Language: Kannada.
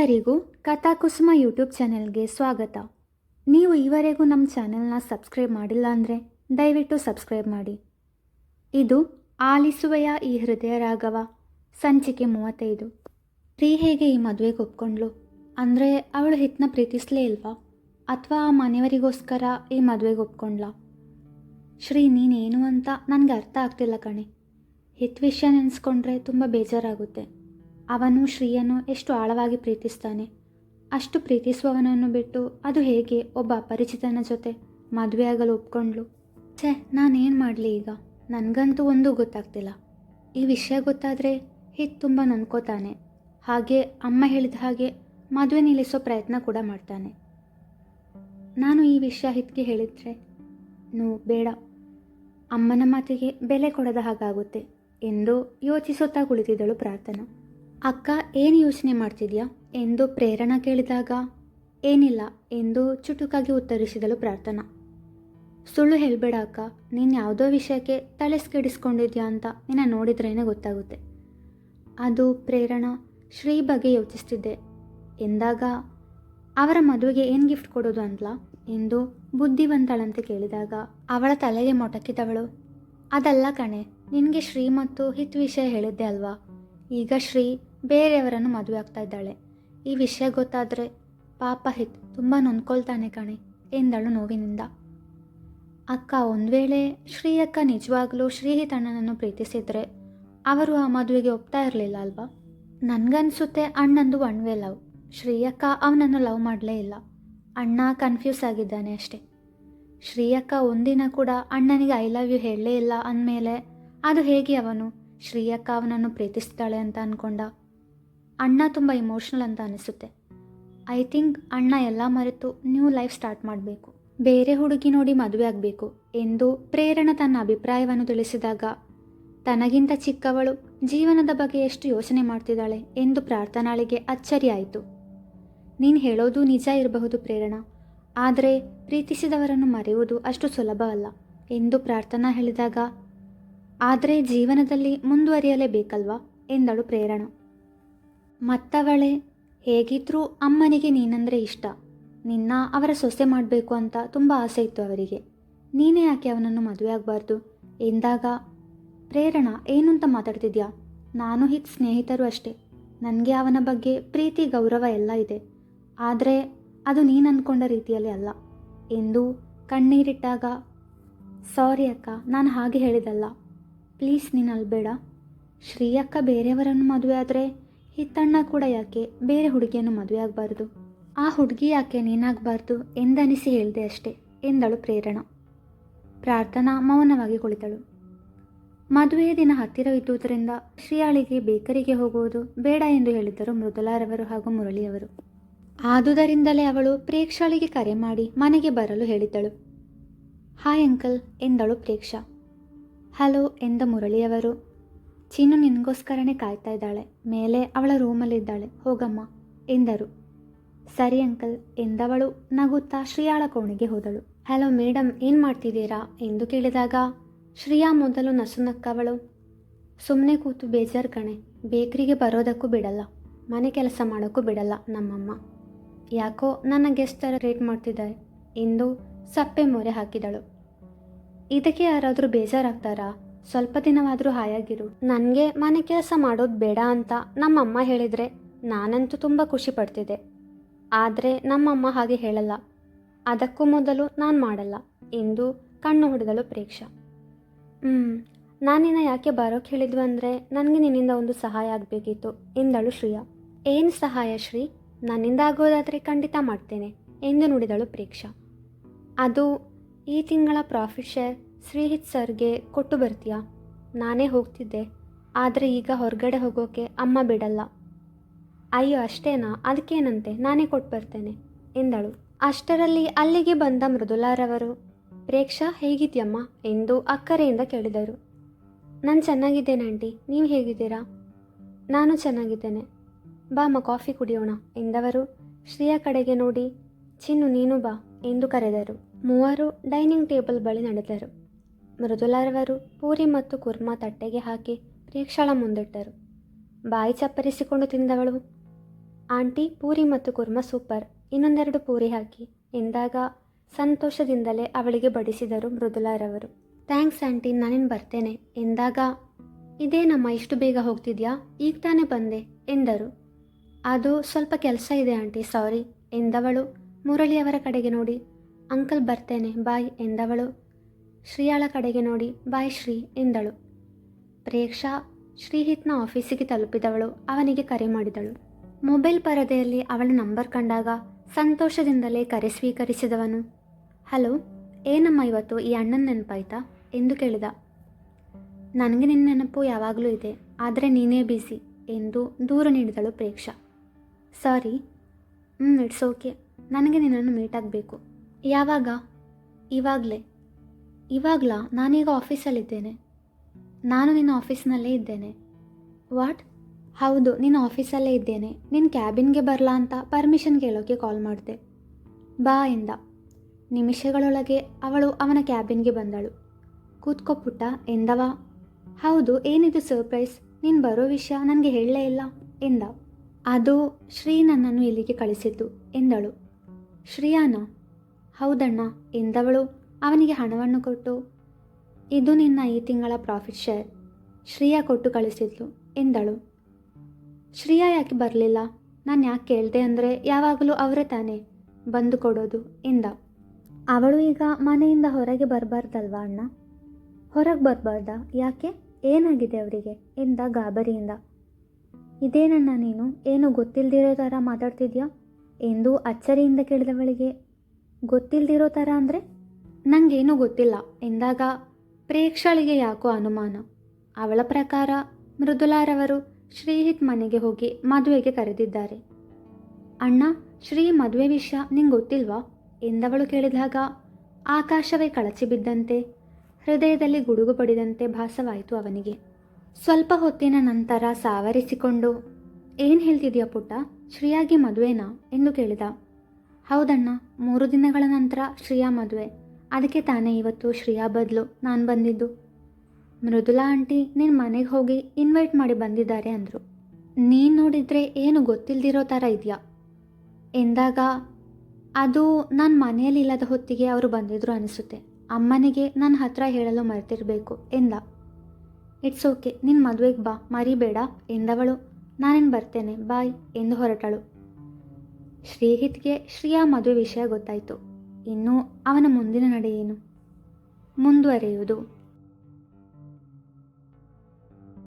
ಎಲ್ಲರಿಗೂ ಕಥಾಕುಸುಮ ಯೂಟ್ಯೂಬ್ ಚಾನೆಲ್ಗೆ ಸ್ವಾಗತ. ನೀವು ಈವರೆಗೂ ನಮ್ಮ ಚಾನೆಲ್ನ ಸಬ್ಸ್ಕ್ರೈಬ್ ಮಾಡಿಲ್ಲ ಅಂದರೆ ದಯವಿಟ್ಟು ಸಬ್ಸ್ಕ್ರೈಬ್ ಮಾಡಿ. ಇದು ಆಲಿಸುವೆಯ ಈ ಹೃದಯ ರಾಗವ ಸಂಚಿಕೆ 35. ಪ್ರೀ ಹೇಗೆ ಈ ಮದುವೆಗೆ ಒಪ್ಕೊಂಡ್ಲು? ಅಂದರೆ ಅವಳು ಹಿತ್ನ ಪ್ರೀತಿಸಲೇ ಇಲ್ವಾ, ಅಥವಾ ಆ ಮನೆಯವರಿಗೋಸ್ಕರ ಈ ಮದುವೆಗೆ ಒಪ್ಕೊಂಡ್ಲಾ? ಶ್ರೀ, ನೀನೇನು ಅಂತ ನನಗೆ ಅರ್ಥ ಆಗ್ತಿಲ್ಲ ಕಣೆ. ಹಿತ್ ವಿಷಯ ನೆನೆಸ್ಕೊಂಡ್ರೆ ತುಂಬ ಬೇಜಾರಾಗುತ್ತೆ. ಅವನು ಶ್ರೀಯನ್ನು ಎಷ್ಟು ಆಳವಾಗಿ ಪ್ರೀತಿಸ್ತಾನೆ. ಅಷ್ಟು ಪ್ರೀತಿಸುವವನನ್ನು ಬಿಟ್ಟು ಅದು ಹೇಗೆ ಒಬ್ಬ ಅಪರಿಚಿತನ ಜೊತೆ ಮದುವೆಯಾಗಲು ಒಪ್ಕೊಂಡ್ಲು? ಛೇ, ನಾನೇನು ಮಾಡಲಿ ಈಗ? ನನಗಂತೂ ಒಂದೂ ಗೊತ್ತಾಗ್ತಿಲ್ಲ. ಈ ವಿಷಯ ಗೊತ್ತಾದರೆ ಹಿತ್ ತುಂಬ ನೊಂದ್ಕೋತಾನೆ. ಹಾಗೆ ಅಮ್ಮ ಹೇಳಿದ ಹಾಗೆ ಮದುವೆ ನಿಲ್ಲಿಸೋ ಪ್ರಯತ್ನ ಕೂಡ ಮಾಡ್ತಾನೆ. ನಾನು ಈ ವಿಷಯ ಹಿತ್ಗೆ ಹೇಳಿದರೆ ಬೇಡ, ಅಮ್ಮನ ಮಾತಿಗೆ ಬೆಲೆ ಕೊಡದ ಹಾಗಾಗುತ್ತೆ ಎಂದು ಯೋಚಿಸುತ್ತಾ ಕುಳಿತಿದ್ದಳು ಪ್ರಾರ್ಥನಾ. ಅಕ್ಕ, ಏನು ಯೋಚನೆ ಮಾಡ್ತಿದ್ಯಾ ಎಂದು ಪ್ರೇರಣಾ ಕೇಳಿದಾಗ ಏನಿಲ್ಲ ಎಂದು ಚುಟುಕಾಗಿ ಉತ್ತರಿಸಿದಳು ಪ್ರಾರ್ಥನಾ. ಸುಳ್ಳು ಹೇಳಬೇಡ ಅಕ್ಕ, ನೀನು ಯಾವುದೋ ವಿಷಯಕ್ಕೆ ತಲೆಸ್ಕೆಡಿಸ್ಕೊಂಡಿದ್ಯಾ ಅಂತ ನಿನ್ನ ನೋಡಿದ್ರೇ ಗೊತ್ತಾಗುತ್ತೆ. ಅದು ಪ್ರೇರಣಾ, ಶ್ರೀ ಬಗ್ಗೆ ಯೋಚಿಸ್ತಿದ್ದೆ ಎಂದಾಗ ಅವರ ಮದುವೆಗೆ ಏನು ಗಿಫ್ಟ್ ಕೊಡೋದು ಅಂತಲಾ ಎಂದು ಬುದ್ಧಿವಂತಳಂತೆ ಕೇಳಿದಾಗ ಅವಳ ತಲೆಗೆ ಮೊಟಕಿದವಳು, ಅದಲ್ಲ ಕಣೆ, ನಿನಗೆ ಶ್ರೀ ಮತ್ತು ಹಿತ್ ವಿಷಯ ಹೇಳಿದ್ದೆ ಅಲ್ವಾ. ಈಗ ಶ್ರೀ ಬೇರೆಯವರನ್ನು ಮದುವೆ ಆಗ್ತಾ ಇದ್ದಾಳೆ. ಈ ವಿಷಯ ಗೊತ್ತಾದರೆ ಪಾಪ ಹಿತ್ ತುಂಬ ನೊಂದ್ಕೊಳ್ತಾನೆ ಕಣೆ ಎಂದಳು ನೋವಿನಿಂದ. ಅಕ್ಕ, ಒಂದು ವೇಳೆ ಶ್ರೀ ಅಕ್ಕ ನಿಜವಾಗ್ಲೂ ಶ್ರೀಹಿತ್ ಅಣ್ಣನನ್ನು ಪ್ರೀತಿಸಿದರೆ ಅವರು ಆ ಮದುವೆಗೆ ಒಪ್ತಾ ಇರಲಿಲ್ಲ ಅಲ್ವಾ? ನನಗನ್ಸುತ್ತೆ ಅಣ್ಣಂದು ಒನ್ ವೇ ಲವ್. ಶ್ರೀ ಅಕ್ಕ ಅವನನ್ನು ಲವ್ ಮಾಡಲೇ ಇಲ್ಲ. ಅಣ್ಣ ಕನ್ಫ್ಯೂಸ್ ಆಗಿದ್ದಾನೆ ಅಷ್ಟೆ. ಶ್ರೀ ಅಕ್ಕ ಒಂದಿನ ಕೂಡ ಅಣ್ಣನಿಗೆ ಐ ಲವ್ ಯು ಹೇಳಲೇ ಇಲ್ಲ ಅಂದಮೇಲೆ ಅದು ಹೇಗೆ ಅವನು ಶ್ರೀ ಅಕ್ಕ ಅವನನ್ನು ಪ್ರೀತಿಸ್ತಾಳೆ ಅಂತ ಅಂದ್ಕೊಂಡ? ಅಣ್ಣ ತುಂಬ ಇಮೋಷ್ನಲ್ ಅಂತ ಅನಿಸುತ್ತೆ. ಐ ಥಿಂಕ್ ಅಣ್ಣ ಎಲ್ಲ ಮರೆತು ನ್ಯೂ ಲೈಫ್ ಸ್ಟಾರ್ಟ್ ಮಾಡಬೇಕು, ಬೇರೆ ಹುಡುಗಿ ನೋಡಿ ಮದುವೆ ಆಗಬೇಕು ಎಂದು ಪ್ರೇರಣಾ ತನ್ನ ಅಭಿಪ್ರಾಯವನ್ನು ತಿಳಿಸಿದಾಗ ತನಗಿಂತ ಚಿಕ್ಕವಳು ಜೀವನದ ಬಗ್ಗೆ ಎಷ್ಟು ಯೋಚನೆ ಮಾಡ್ತಿದ್ದಾಳೆ ಎಂದು ಪ್ರಾರ್ಥನಾಳಿಗೆ ಅಚ್ಚರಿ ಆಯಿತು. ನೀನು ಹೇಳೋದು ನಿಜ ಇರಬಹುದು ಪ್ರೇರಣಾ, ಆದರೆ ಪ್ರೀತಿಸಿದವರನ್ನು ಮರೆಯುವುದು ಅಷ್ಟು ಸುಲಭವಲ್ಲ ಎಂದು ಪ್ರಾರ್ಥನಾ ಹೇಳಿದಾಗ ಆದರೆ ಜೀವನದಲ್ಲಿ ಮುಂದುವರಿಯಲೇಬೇಕಲ್ವಾ ಎಂದಳು ಪ್ರೇರಣಾ. ಮತ್ತವಳೇ, ಹೇಗಿದ್ರೂ ಅಮ್ಮನಿಗೆ ನೀನಂದರೆ ಇಷ್ಟ. ನಿನ್ನ ಅವರ ಸೊಸೆ ಮಾಡಬೇಕು ಅಂತ ತುಂಬ ಆಸೆ ಇತ್ತು ಅವರಿಗೆ. ನೀನೇ ಯಾಕೆ ಅವನನ್ನು ಮದುವೆ ಆಗಬಾರ್ದು ಎಂದಾಗ ಪ್ರೇರಣಾ, ಏನು ಅಂತ ಮಾತಾಡ್ತಿದ್ಯಾ? ನಾನು ಹಿತ್ ಸ್ನೇಹಿತರು ಅಷ್ಟೇ. ನನಗೆ ಅವನ ಬಗ್ಗೆ ಪ್ರೀತಿ ಗೌರವ ಎಲ್ಲ ಇದೆ. ಆದರೆ ಅದು ನೀನು ಅಂದ್ಕೊಂಡ ರೀತಿಯಲ್ಲಿ ಅಲ್ಲ ಎಂದು ಕಣ್ಣೀರಿಟ್ಟಾಗ ಸಾರಿ ಅಕ್ಕ, ನಾನು ಹಾಗೆ ಹೇಳಿದಲ್ಲ. ಪ್ಲೀಸ್ ನೀನು ಅಲ್ಬೇಡ. ಶ್ರೀ ಅಕ್ಕ ಬೇರೆಯವರನ್ನು ಮದುವೆ ಆದರೆ ಹಿತ್ತಣ್ಣ ಕೂಡ ಯಾಕೆ ಬೇರೆ ಹುಡುಗಿಯನ್ನು ಮದುವೆ ಆಗಬಾರ್ದು? ಆ ಹುಡುಗಿ ಯಾಕೆ ನೀನಾಗಬಾರ್ದು ಎಂದನಿಸಿ ಹೇಳಿದೆ ಅಷ್ಟೇ ಎಂದಳು ಪ್ರೇರಣಾ. ಪ್ರಾರ್ಥನಾ ಮೌನವಾಗಿ ಕುಳಿತಳು. ಮದುವೆಯ ದಿನ ಹತ್ತಿರವಿದ್ದುದರಿಂದ ಶ್ರೀಯಾಳಿಗೆ ಬೇಕರಿಗೆ ಹೋಗುವುದು ಬೇಡ ಎಂದು ಹೇಳಿದ್ದರು ಮೃದುಲಾರವರು ಹಾಗೂ ಮುರಳಿಯವರು. ಆದುದರಿಂದಲೇ ಅವಳು ಪ್ರೇಕ್ಷಾಳಿಗೆ ಕರೆ ಮಾಡಿ ಮನೆಗೆ ಬರಲು ಹೇಳಿದ್ದಳು. ಹಾಯ್ ಅಂಕಲ್ ಎಂದಳು ಪ್ರೇಕ್ಷಾ. ಹಲೋ ಎಂದ ಮುರಳಿಯವರು. ಚಿನ್ನು ನಿನಗೋಸ್ಕರನೇ ಕಾಯ್ತಾ ಇದ್ದಾಳೆ, ಮೇಲೆ ಅವಳ ರೂಮಲ್ಲಿದ್ದಾಳೆ, ಹೋಗಮ್ಮ ಎಂದರು. ಸರಿ ಅಂಕಲ್ ಎಂದವಳು ನಗುತ್ತಾ ಶ್ರೀಯಾಳ ಕೋಣೆಗೆ ಹೋದಳು. ಹಲೋ ಮೇಡಮ್, ಏನು ಮಾಡ್ತಿದ್ದೀರಾ ಎಂದು ಕೇಳಿದಾಗ ಶ್ರೀಯಾ ಮೊದಲು ನಸುನಕ್ಕವಳು. ಸುಮ್ಮನೆ ಕೂತು ಬೇಜಾರು ಕಣೆ, ಬೇಕರಿಗೆ ಬರೋದಕ್ಕೂ ಬಿಡಲ್ಲ, ಮನೆ ಕೆಲಸ ಮಾಡೋಕ್ಕೂ ಬಿಡಲ್ಲ ನಮ್ಮಮ್ಮ. ಯಾಕೋ ನನ್ನ ಗೆಸ್ಟ್ ಥರ ರೇಟ್ ಮಾಡ್ತಿದ್ದಾರೆ ಎಂದು ಸಪ್ಪೆ ಮೊರೆ ಹಾಕಿದಳು. ಇದಕ್ಕೆ ಯಾರಾದರೂ ಬೇಜಾರಾಗ್ತಾರಾ? ಸ್ವಲ್ಪ ದಿನವಾದರೂ ಹಾಯಾಗಿರು. ನನಗೆ ಮನೆ ಕೆಲಸ ಮಾಡೋದು ಬೇಡ ಅಂತ ನಮ್ಮಮ್ಮ ಹೇಳಿದರೆ ನಾನಂತೂ ತುಂಬ ಖುಷಿ ಪಡ್ತಿದ್ದೆ. ಆದರೆ ನಮ್ಮಮ್ಮ ಹಾಗೆ ಹೇಳಲ್ಲ. ಅದಕ್ಕೂ ಮೊದಲು ನಾನು ಮಾಡಲ್ಲ ಎಂದು ಕಣ್ಣು ಹೊಡೆದಳು ಪ್ರೇಕ್ಷಾ. ನಾನಿನ್ನ ಯಾಕೆ ಬರೋಕ್ಕೆ ಹೇಳಿದ್ವಿ ಅಂದರೆ ನನಗೆ ನಿನ್ನಿಂದ ಒಂದು ಸಹಾಯ ಆಗಬೇಕಿತ್ತು ಎಂದಳು ಶ್ರೀಯಾ. ಏನು ಸಹಾಯ ಶ್ರೀ? ನನ್ನಿಂದ ಆಗೋದಾದರೆ ಖಂಡಿತ ಮಾಡ್ತೇನೆ ಎಂದು ನುಡಿದಳು ಪ್ರೇಕ್ಷಾ. ಅದು ಈ ತಿಂಗಳ ಪ್ರಾಫಿಟ್ ಶೇರ್ ಶ್ರೀಹಿತ್ ಸರ್ಗೆ ಕೊಟ್ಟು ಬರ್ತೀಯಾ? ನಾನೇ ಹೋಗ್ತಿದ್ದೆ, ಆದರೆ ಈಗ ಹೊರಗಡೆ ಹೋಗೋಕ್ಕೆ ಅಮ್ಮ ಬಿಡಲ್ಲ. ಅಯ್ಯೋ ಅಷ್ಟೇನಾ? ಅದಕ್ಕೇನಂತೆ, ನಾನೇ ಕೊಟ್ಟು ಬರ್ತೇನೆ ಎಂದಳು. ಅಷ್ಟರಲ್ಲಿ ಅಲ್ಲಿಗೆ ಬಂದ ಮೃದುಲಾರವರು, ಪ್ರೇಕ್ಷಾ ಹೇಗಿದ್ಯಮ್ಮ ಎಂದು ಅಕ್ಕರೆಯಿಂದ ಕೇಳಿದರು. ನಾನು ಚೆನ್ನಾಗಿದ್ದೇನೆ ಆಂಟಿ, ನೀವು ಹೇಗಿದ್ದೀರಾ? ನಾನು ಚೆನ್ನಾಗಿದ್ದೇನೆ, ಬಾಮ್ಮ ಕಾಫಿ ಕುಡಿಯೋಣ ಎಂದವರು ಶ್ರೀಯಾ ಕಡೆಗೆ ನೋಡಿ, ಚಿನ್ನು ನೀನು ಬಾ ಎಂದು ಕರೆದರು. ಮೂವರು ಡೈನಿಂಗ್ ಟೇಬಲ್ ಬಳಿ ನಡೆದರು. ಮೃದುಲಾರವರು ಪೂರಿ ಮತ್ತು ಕುರ್ಮಾ ತಟ್ಟೆಗೆ ಹಾಕಿ ಪ್ರೇಕ್ಷಾಳ ಮುಂದಿಟ್ಟರು. ಬಾಯಿ ಚಪ್ಪರಿಸಿಕೊಂಡು ತಿಂದವಳು, ಆಂಟಿ, ಪೂರಿ ಮತ್ತು ಕುರ್ಮ ಸೂಪರ್, ಇನ್ನೊಂದೆರಡು ಪೂರಿ ಹಾಕಿ ಎಂದಾಗ ಸಂತೋಷದಿಂದಲೇ ಅವಳಿಗೆ ಬಡಿಸಿದರು ಮೃದುಲಾರವರು. ಥ್ಯಾಂಕ್ಸ್ ಆಂಟಿ, ನಾನಿನ್ನು ಬರ್ತೇನೆ ಎಂದಾಗ ಇದೇನಮ್ಮ ಇಷ್ಟು ಬೇಗ ಹೋಗ್ತಿದ್ಯಾ, ಈಗ ತಾನೇ ಬಂದೆ ಎಂದರು. ಅದು ಸ್ವಲ್ಪ ಕೆಲಸ ಇದೆ ಆಂಟಿ, ಸಾರಿ ಎಂದವಳು ಮುರಳಿಯವರ ಕಡೆಗೆ ನೋಡಿ ಅಂಕಲ್ ಬರ್ತೇನೆ ಬಾಯ್ ಎಂದವಳು ಶ್ರೀಯಾಳ ಕಡೆಗೆ ನೋಡಿ ಬಾಯ್ ಶ್ರೀ ಎಂದಳು. ಪ್ರೇಕ್ಷಾ ಶ್ರೀಹಿತ್ನ ಆಫೀಸಿಗೆ ತಲುಪಿದವಳು ಅವನಿಗೆ ಕರೆ ಮಾಡಿದಳು. ಮೊಬೈಲ್ ಪರದೆಯಲ್ಲಿ ಅವಳ ನಂಬರ್ ಕಂಡಾಗ ಸಂತೋಷದಿಂದಲೇ ಕರೆ ಸ್ವೀಕರಿಸಿದವನು ಹಲೋ, ಏನಮ್ಮ ಇವತ್ತು ಈ ಅಣ್ಣನ ನೆನಪಾಯ್ತಾ ಎಂದು ಕೇಳಿದ. ನನಗೆ ನಿನ್ನ ನೆನಪು ಯಾವಾಗಲೂ ಇದೆ, ಆದರೆ ನೀನೇ ಬ್ಯುಸಿ ಎಂದು ದೂರು ನೀಡಿದಳು ಪ್ರೇಕ್ಷಾ. ಸಾರಿ. ಇಟ್ಸ್ ಓಕೆ, ನನಗೆ ನಿನ್ನನ್ನು ಮೀಟ್ ಆಗಬೇಕು. ಯಾವಾಗ? ಇವಾಗಲಾ? ನಾನೀಗ ಆಫೀಸಲ್ಲಿದ್ದೇನೆ. ನಾನು ನಿನ್ನ ಆಫೀಸ್ನಲ್ಲೇ ಇದ್ದೇನೆ. ವಾಟ್? ಹೌದು, ನಿನ್ನ ಆಫೀಸಲ್ಲೇ ಇದ್ದೇನೆ. ನಿನ್ನ ಕ್ಯಾಬಿನ್ಗೆ ಬರಲಾ ಅಂತ ಪರ್ಮಿಷನ್ ಕೇಳೋಕ್ಕೆ ಕಾಲ್ ಮಾಡಿದೆ. ಬಾ ಎಂದ. ನಿಮಿಷಗಳೊಳಗೆ ಅವಳು ಅವನ ಕ್ಯಾಬಿನ್ಗೆ ಬಂದಳು. ಕೂತ್ಕೋ ಪುಟ್ಟ ಎಂದವ. ಹೌದು, ಏನಿದು ಸರ್ಪ್ರೈಸ್, ನೀನು ಬರೋ ವಿಷಯ ನನಗೆ ಹೇಳಲೇ ಇಲ್ಲ ಎಂದ. ಅದು ಶ್ರೀ ನನ್ನನ್ನು ಇಲ್ಲಿಗೆ ಕಳಿಸಿದ್ದು ಎಂದಳು. ಶ್ರೀಯಾನ? ಹೌದಣ್ಣ ಎಂದವಳು ಅವನಿಗೆ ಹಣವನ್ನು ಕೊಟ್ಟು ಇದು ನಿನ್ನ ಈ ತಿಂಗಳ ಪ್ರಾಫಿಟ್ ಶೇರ್, ಶ್ರೀಯಾ ಕೊಟ್ಟು ಕಳಿಸಿದ್ಲು ಎಂದಳು. ಶ್ರೀಯಾ ಯಾಕೆ ಬರಲಿಲ್ಲ? ನಾನು ಯಾಕೆ ಕೇಳಿದೆ ಅಂದರೆ ಯಾವಾಗಲೂ ಅವರೇ ತಾನೇ ಬಂದು ಕೊಡೋದು ಎಂದ. ಅವಳು ಈಗ ಮನೆಯಿಂದ ಹೊರಗೆ ಬರಬಾರ್ದಲ್ವಾ ಅಣ್ಣ? ಹೊರಗೆ ಬರಬಾರ್ದಾ? ಯಾಕೆ, ಏನಾಗಿದೆ ಅವರಿಗೆ ಎಂದ ಗಾಬರಿಯಿಂದ. ಇದೇನಣ್ಣ ನೀನು ಏನು ಗೊತ್ತಿಲ್ಲದಿರೋ ಥರ ಮಾತಾಡ್ತಿದ್ಯಾ ಎಂದು ಅಚ್ಚರಿಯಿಂದ ಕೇಳಿದವಳಿಗೆ. ಗೊತ್ತಿಲ್ಲದಿರೋ ಥರ ಅಂದರೆ? ನನಗೇನೂ ಗೊತ್ತಿಲ್ಲ ಎಂದಾಗ ಪ್ರೇಕ್ಷಳಿಗೆ ಯಾಕೋ ಅನುಮಾನ. ಅವಳ ಪ್ರಕಾರ ಮೃದುಲಾರವರು ಶ್ರೀಹಿತ್ ಮನೆಗೆ ಹೋಗಿ ಮದುವೆಗೆ ಕರೆದಿದ್ದಾರೆ. ಅಣ್ಣ, ಶ್ರೀ ಮದುವೆ ವಿಷಯ ನಿಂಗೆ ಗೊತ್ತಿಲ್ವಾ ಎಂದವಳು ಕೇಳಿದಾಗ ಆಕಾಶವೇ ಕಳಚಿ ಬಿದ್ದಂತೆ ಹೃದಯದಲ್ಲಿ ಗುಡುಗು ಪಡಿದಂತೆ ಭಾಸವಾಯಿತು ಅವನಿಗೆ. ಸ್ವಲ್ಪ ಹೊತ್ತಿನ ನಂತರ ಸಾವರಿಸಿಕೊಂಡು ಏನು ಹೇಳ್ತಿದ್ಯಾ ಪುಟ್ಟ, ಶ್ರೀಯಾಗಿ ಮದುವೆನಾ ಎಂದು ಕೇಳಿದ. ಹೌದಣ್ಣ, 3 ದಿನಗಳ ನಂತರ ಶ್ರೀಯಾ ಮದುವೆ, ಅದಕ್ಕೆ ತಾನೇ ಇವತ್ತು ಶ್ರೀಯಾ ಬದಲು ನಾನು ಬಂದಿದ್ದು. ಮೃದುಲಾ ಆಂಟಿ ನಿನ್ನ ಮನೆಗೆ ಹೋಗಿ ಇನ್ವೈಟ್ ಮಾಡಿ ಬಂದಿದ್ದಾರೆ ಅಂದರು. ನೀನು ನೋಡಿದರೆ ಏನು ಗೊತ್ತಿಲ್ಲದಿರೋ ಥರ ಇದೆಯಾ ಎಂದಾಗ ಅದು ನನ್ನ ಮನೆಯಲ್ಲಿ ಇಲ್ಲದ ಹೊತ್ತಿಗೆ ಅವರು ಬಂದಿದ್ರು ಅನಿಸುತ್ತೆ. ಅಮ್ಮನಿಗೆ ನನ್ನ ಹತ್ರ ಹೇಳಲು ಮರೆತಿರಬೇಕು ಎಂದ. ಇಟ್ಸ್ ಓಕೆ, ನಿನ್ನ ಮದುವೆಗೆ ಬಾ, ಮರಿಬೇಡ ಎಂದವಳು ನಾನೇನು ಬರ್ತೇನೆ ಬಾಯ್ ಎಂದು ಹೊರಟಳು. ಶ್ರೀಹಿತ್ಗೆ ಶ್ರೀಯಾ ಮದುವೆ ವಿಷಯ ಗೊತ್ತಾಯಿತು. ಇನ್ನು ಅವನ ಮುಂದಿನ ನಡೆ ಏನು? ಮುಂದುವರೆಯುವುದು